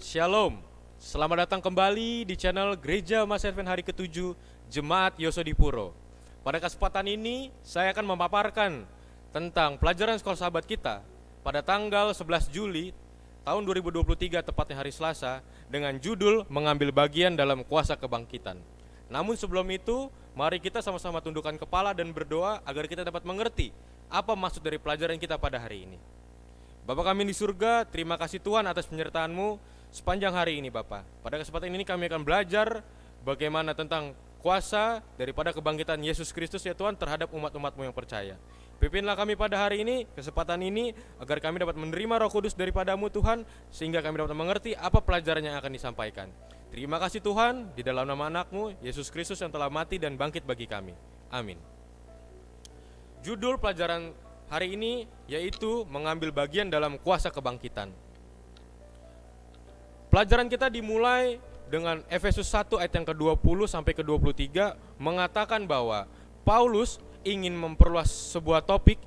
Shalom, selamat datang kembali di channel Gereja Mas Ervin hari ke-7 Jemaat Yosodipuro. Pada kesempatan ini saya akan memaparkan tentang pelajaran sekolah sahabat kita pada tanggal 11 Juli tahun 2023 tepatnya hari Selasa dengan judul mengambil bagian dalam kuasa kebangkitan. Namun sebelum itu, mari kita sama-sama tundukkan kepala dan berdoa agar kita dapat mengerti apa maksud dari pelajaran kita pada hari ini. Bapa kami di surga, terima kasih Tuhan atas penyertaan-Mu sepanjang hari ini Bapa. Pada kesempatan ini kami akan belajar bagaimana tentang kuasa daripada kebangkitan Yesus Kristus ya Tuhan terhadap umat-umat-Mu yang percaya. Pimpinlah kami pada hari ini, kesempatan ini, agar kami dapat menerima Roh Kudus daripada-Mu Tuhan, sehingga kami dapat mengerti apa pelajaran yang akan disampaikan. Terima kasih Tuhan, di dalam nama anak-Mu, Yesus Kristus yang telah mati dan bangkit bagi kami. Amin. Judul pelajaran hari ini yaitu mengambil bagian dalam kuasa kebangkitan. Pelajaran kita dimulai dengan Efesus 1 ayat yang ke-20 sampai ke-23 mengatakan bahwa Paulus ingin memperluas sebuah topik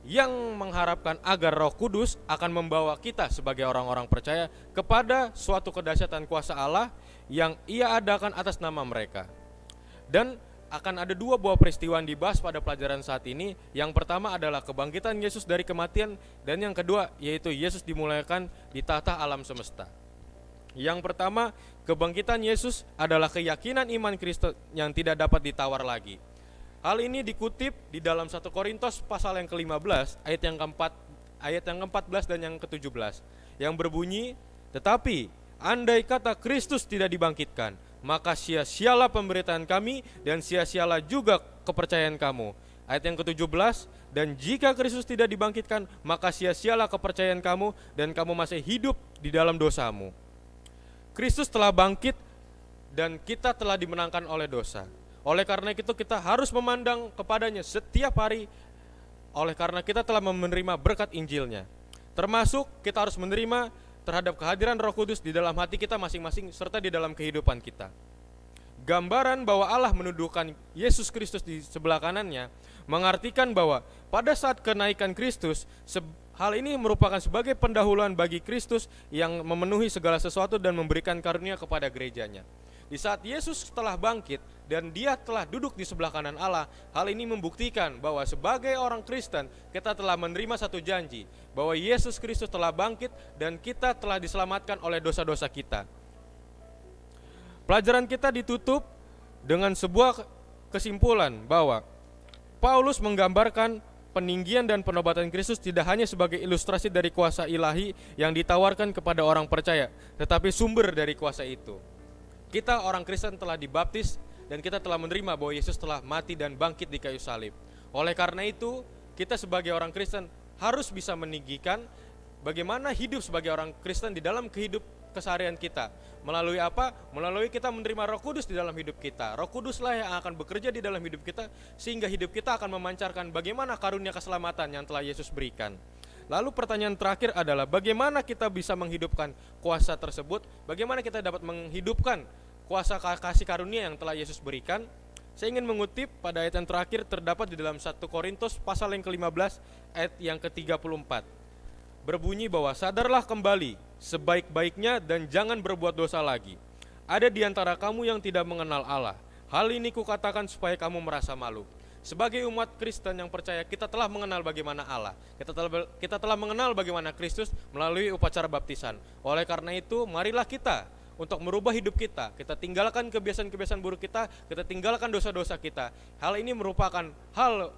yang mengharapkan agar Roh Kudus akan membawa kita sebagai orang-orang percaya kepada suatu kedahsyatan kuasa Allah yang Ia adakan atas nama mereka. Dan akan ada dua buah peristiwa yang dibahas pada pelajaran saat ini. Yang pertama adalah kebangkitan Yesus dari kematian, dan yang kedua yaitu Yesus dimulaikan di tahta alam semesta. Yang pertama, kebangkitan Yesus adalah keyakinan iman Kristen yang tidak dapat ditawar lagi. Hal ini dikutip di dalam 1 Korintus pasal yang ke-15 ayat yang ke-14 dan yang ke-17 yang berbunyi, "Tetapi andai kata Kristus tidak dibangkitkan, maka sia-sialah pemberitaan kami dan sia-sialah juga kepercayaan kamu." Ayat yang ke-17, "Dan jika Kristus tidak dibangkitkan, maka sia-sialah kepercayaan kamu dan kamu masih hidup di dalam dosamu." Kristus telah bangkit dan kita telah dimenangkan oleh dosa. Oleh karena itu kita harus memandang kepadanya setiap hari. Oleh karena kita telah menerima berkat Injilnya. Termasuk kita harus menerima terhadap kehadiran Roh Kudus di dalam hati kita masing-masing serta di dalam kehidupan kita. Gambaran bahwa Allah menundukkan Yesus Kristus di sebelah kanannya mengartikan bahwa pada saat kenaikan Kristus, hal ini merupakan sebagai pendahuluan bagi Kristus yang memenuhi segala sesuatu dan memberikan karunia kepada gerejanya. Di saat Yesus telah bangkit dan Dia telah duduk di sebelah kanan Allah, hal ini membuktikan bahwa sebagai orang Kristen kita telah menerima satu janji bahwa Yesus Kristus telah bangkit dan kita telah diselamatkan oleh dosa-dosa kita. Pelajaran kita ditutup dengan sebuah kesimpulan bahwa Paulus menggambarkan peninggian dan penobatan Kristus tidak hanya sebagai ilustrasi dari kuasa ilahi yang ditawarkan kepada orang percaya, tetapi sumber dari kuasa itu. Kita orang Kristen telah dibaptis dan kita telah menerima bahwa Yesus telah mati dan bangkit di kayu salib. Oleh karena itu, kita sebagai orang Kristen harus bisa meninggikan bagaimana hidup sebagai orang Kristen di dalam kehidupan keseharian kita. Melalui apa? Melalui kita menerima Roh Kudus di dalam hidup kita. Roh Kuduslah yang akan bekerja di dalam hidup kita sehingga hidup kita akan memancarkan bagaimana karunia keselamatan yang telah Yesus berikan. Lalu pertanyaan terakhir adalah bagaimana kita bisa menghidupkan kuasa tersebut? Bagaimana kita dapat menghidupkan kuasa kasih karunia yang telah Yesus berikan? Saya ingin mengutip pada ayat yang terakhir terdapat di dalam 1 Korintus pasal yang ke-15 ayat yang ke-34. Berbunyi bahwa sadarlah kembali sebaik-baiknya dan jangan berbuat dosa lagi. Ada di antara kamu yang tidak mengenal Allah. Hal ini kukatakan supaya kamu merasa malu. Sebagai umat Kristen yang percaya, kita telah mengenal bagaimana Allah. Kita telah mengenal bagaimana Kristus melalui upacara baptisan. Oleh karena itu, marilah kita untuk merubah hidup kita. Kita tinggalkan kebiasaan-kebiasaan buruk kita tinggalkan dosa-dosa kita. Hal ini merupakan hal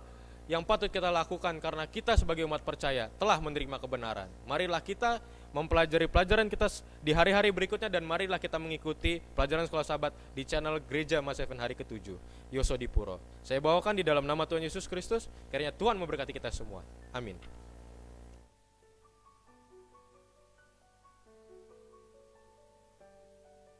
yang patut kita lakukan karena kita sebagai umat percaya telah menerima kebenaran. Marilah kita mempelajari pelajaran kita di hari-hari berikutnya dan marilah kita mengikuti pelajaran sekolah sahabat di channel Gereja Mas Ervin hari ke-7 Yosodipuro. Saya bawakan di dalam nama Tuhan Yesus Kristus, kiranya Tuhan memberkati kita semua. Amin.